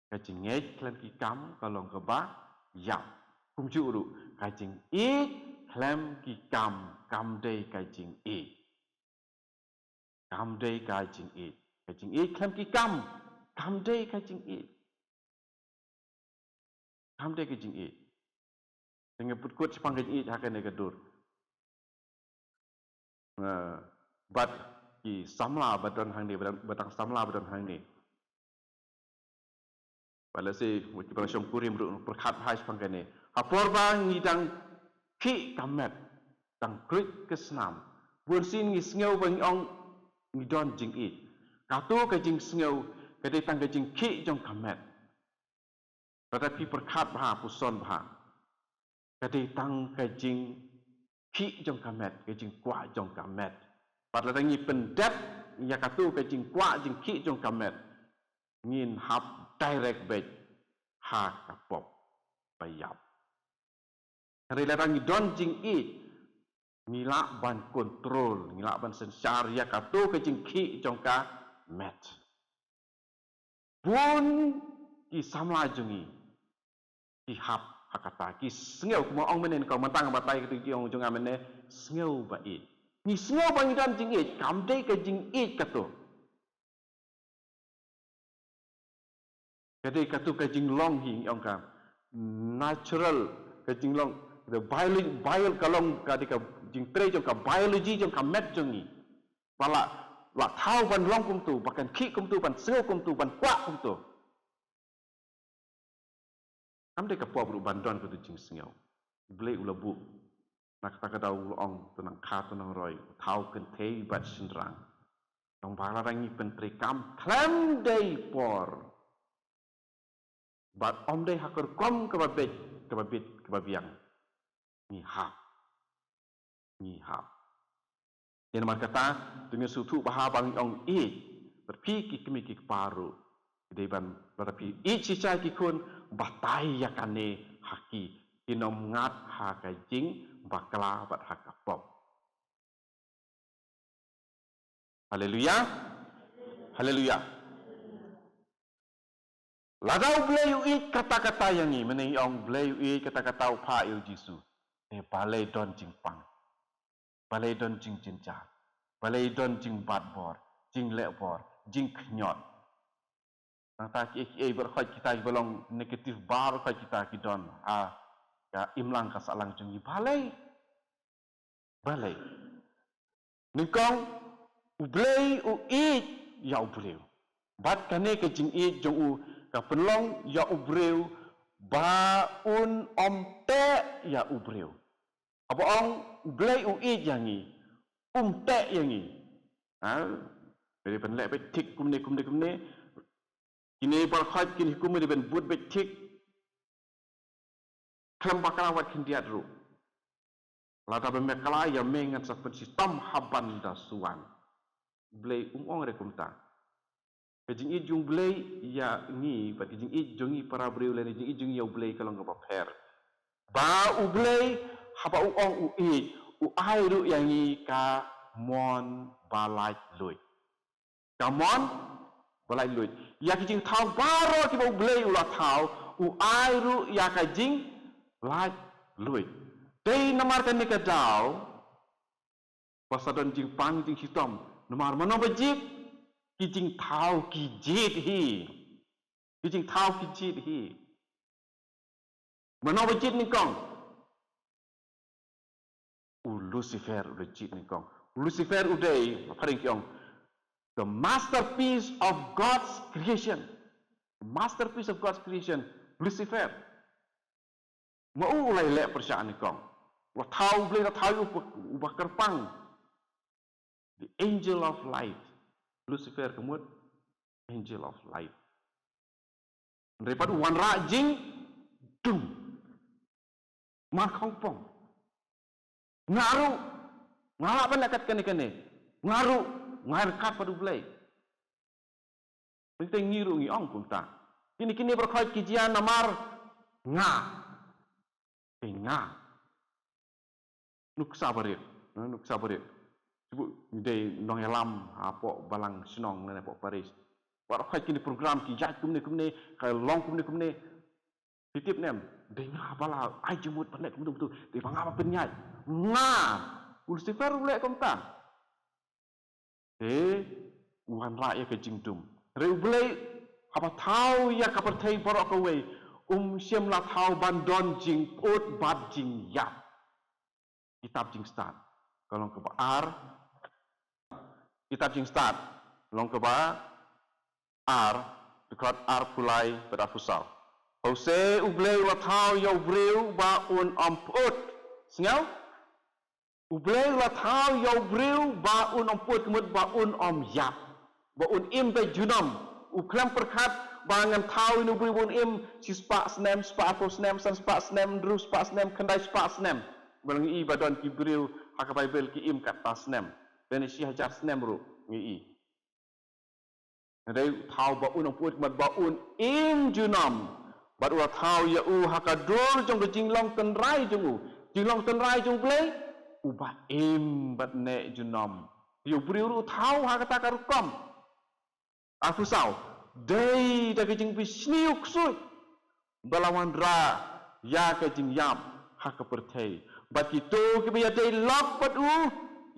kajing ngej klan ki kam kalong keba yap kum juru kajing i klam ki kam dei kajing i kam dei kajing i klam ki kam dei kajing i kam dei kajing i dengan putkut sepang kajing i hakan negadur bat ki samla badon hang ni batang samla badon hang ni bala se muti bala syong kurim ru perkhat hai sepang kene apor bang ngidang ki kamet tang klik ke senam buồn xin ngi sngew bang ong ngi don jing it ka tu ka jing sngew ka de tang ka jing ki jong kamet tetapi perkat bah puson bah ka de tang ka jing ki jong kamet ka jing kwa jong kamet pat la ngi pendet ya ka tu ka jing kwa jing ki jong kamet ngin hap direct bet ha ka pop bayap hari la ngi don jing it ngilak ban kontrol, ngilak ban sensar ya katu ke jingki jongka met. Bun ki samla jungi ki hap hakata ki sngeu kuma ong menen kau mentang batai ke ti ong jonga mene sngeu ba it. Ni sngeu ba ngidan jing it kam dei ke jing it katu. Kadai katu ke jing long hing ong ka natural ke jing long the bio kalong ka dika jing tre jong ka biology jong ka met jong ni pala la thau ban long kum tu bakan ki kum tu ban seo kum tu ban kwa kum tu am de ka po bru ban don ko tu jing sngeu ble ula bu nak ta ka dau ul ong tu nang kha tu nang roi thau kan thei bat sin rang tong bala rangi pen tre kam klam dei por bat om dei hakor kom ka ba bet ka ba biang ni hap yang nama kata dengan suatu bahawa yang berpi kami paru deban berpi cica kikun batai yakane haki kinom ngat hakajing bakla bat hakapop. Haleluya, haleluya. Ladau belayu kata-kata yang ini menayong belayu kata-kata upa il Jisu. Balai don jingpang. Balai don jing jinjar, balai don jing badbor, jing lekbor, jing knyot. Nata ki berkhot kita belong negatif bar khot kita ki don ya imlang ka salang jungi balai. Ningkong ublei u it ya ubreu. Bat kane ke jing it jong u ka penlong ya ubreu ba un om te ya ubreu. Apa ong blai u it yang ni te yang ni dari penlek betik kumne kini berkhot kini kumne ben buat betik kelam bakrawat kindiat ru lada bemekala ya mengan seperti sistem haban da suan blai ong rekumta kejing it jung blai ya ni pat kejing it jungi para breu le kejing it jungi ya blai kalau ngapa per ba u blai haba u ong u it u ai ru yang ni ka mon balai lui ka mon balai lui ya ki jing thau baro ki u blei u la thau u ai ru ya ka jing lai lui dei namar kan ni ka dau pasadon jing pang jing hitam namar mano bajik ki jing thau ki jit hi mano bajik ni kong Lucifer legit ni kong. Lucifer uday paring kyong. The masterpiece of God's creation. The masterpiece of God's creation. Lucifer. Mau ulai lek persyaan ni kong. Wa thau blei la thau ubakar pang. The angel of light. Lucifer kemud angel of light. Daripada wan ra jing dung. Mar khong pong. Ngaru ngalak balakat kene ngaru ngarkat padu blai penting ngiru ngi ong kunta kini berkhot kijian namar nga nuk sabarit sebut dei nong elam apa balang sinong nene pok Paris berkhot kini program ki jat kumne ka long kumne titip nem dei nga bala ai jemut pendek betul dei bangapa penyai nga Lucifer ulek komta wan ra ya ke jingdum reu blei apa thau ya ka perthei borok ka wei siam la thau bandon jing pot bad jing yap kitab jing start kalau ke ar kitab jing start long ke ba ar dekat ar pulai pada pusau Hose ublei wa thau ya ubreu ba un amput sengau Ublay la thao yau bril ba un put kemut ba un yap. Ba un im be junam. Uklam perkat ba ngam thao inu bril un im si spa snem spa to snem san spa snem dru spa snem kendai spa snem. Balang i badon ki bril hak Bible ki im kat ta snem. Dan si hajar snem ru ngi. Dari thao ba un put kemut ba un im junam. Ba ua thao ya u hakadur jong ke jinglong tenrai jong u. Jinglong tenrai jong blay uba im bat ne junom yu briuru thau ha kata karukom aku sau dei da ke jing bisniu ksui balawan ra ya ke jing yam ha ke perthei bat itu ke biya dei lok bat u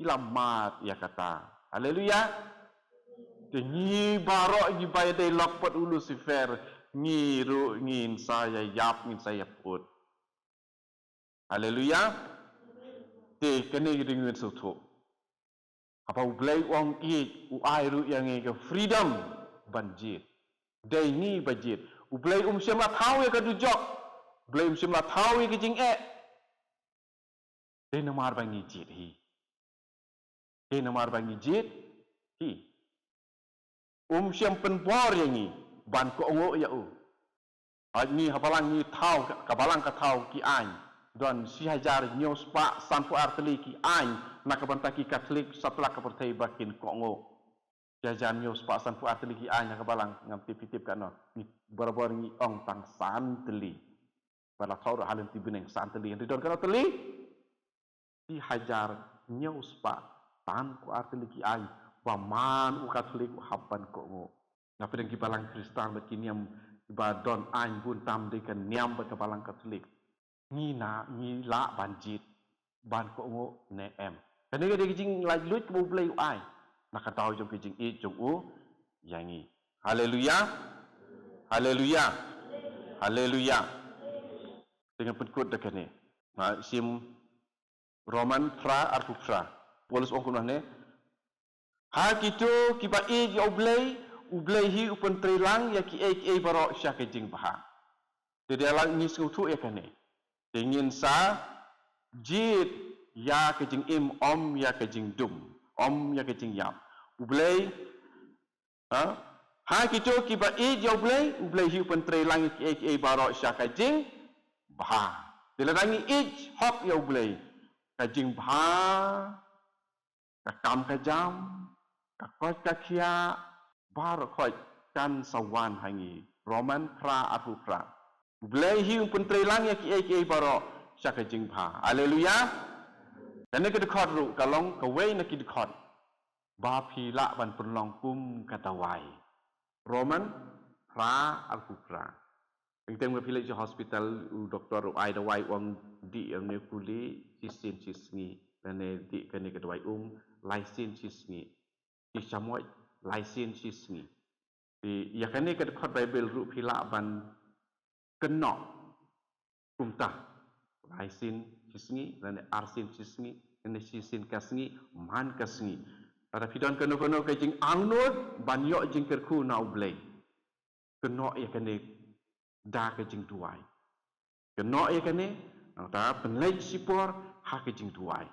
ilamat ya kata haleluya de ni barok ni baya dei lok bat u Lucifer ni ru ngin saya yap ngin saya put haleluya te kene ringun sutu apa ublay wong i u airu yang ke freedom banjit dai ni banjit ublay semla thau ke dujok ublay semla thau ke jing dai namar bangi jit hi dai namar bangi jit hi sem penbor yang ni ban ko ngo ya u ni habalang ni thau kabalang ka thau ki an dan si hajar nyos pa sanpu arteli ki ain nak bantaki Katolik setelah kepertai bakin kongo si hajar nyos pa sanpu arteli ki ain nak balang ngam tip-tip kan ni bar-bar ni ong tang santeli pada thau halin tibuneng santeli dan kan teli si hajar nyos pa sanpu arteli ki ain paman u Katolik haban kongo na pedang ki balang Kristen bakin yang badon ain pun tam dekan niam ba balang Katolik ni la banjit ban ko ngo ne em kene ke jing la lut ko blai ai nak tahu jong ke jing i jong u yangi haleluya haleluya haleluya dengan penkut dekane na sim Roman pra artu pra Paulus ong kuno ne ha kitu ki ba i yo blai hi upon trilang ya ki e barok sya ke jing bah de dalang ni sutu ya kane ingin sa jit ya ke jing im ya ke jing dum ya ke jing yap ublay ha kitu ki ba i jo ublay hi pentre lang ki barok sya ke jing ba dilangi i hok ya ublay ke jing ba ka kam ka jam ka koi ka khia bar khoi kan sawan hangi Roman pra atu pra Blai hiu pun trilang ya ki baro syaka jingpa. Haleluya. Dan ke dekat ru kalong ke wei nak dekat. Ba phila ban penlong kum katawai. Roman pra alkupra. Engteng me phila je hospital u doktor u ai dawai wang di yang ne kuli sisin sisngi dan ne di kene ke dawai laisin sisngi. Di samoi laisin sisngi. Di ya kene ke dekat Bible ru phila ban kenok kumtah laisin sisngi dan arsin sisngi dan sisin kasngi man kasngi pada pidon keno ke jing angnut banyo jing kerku na ublay kenok ya kene da ke jing duai kenok ya kene ta penlej sipor ha ke jing duai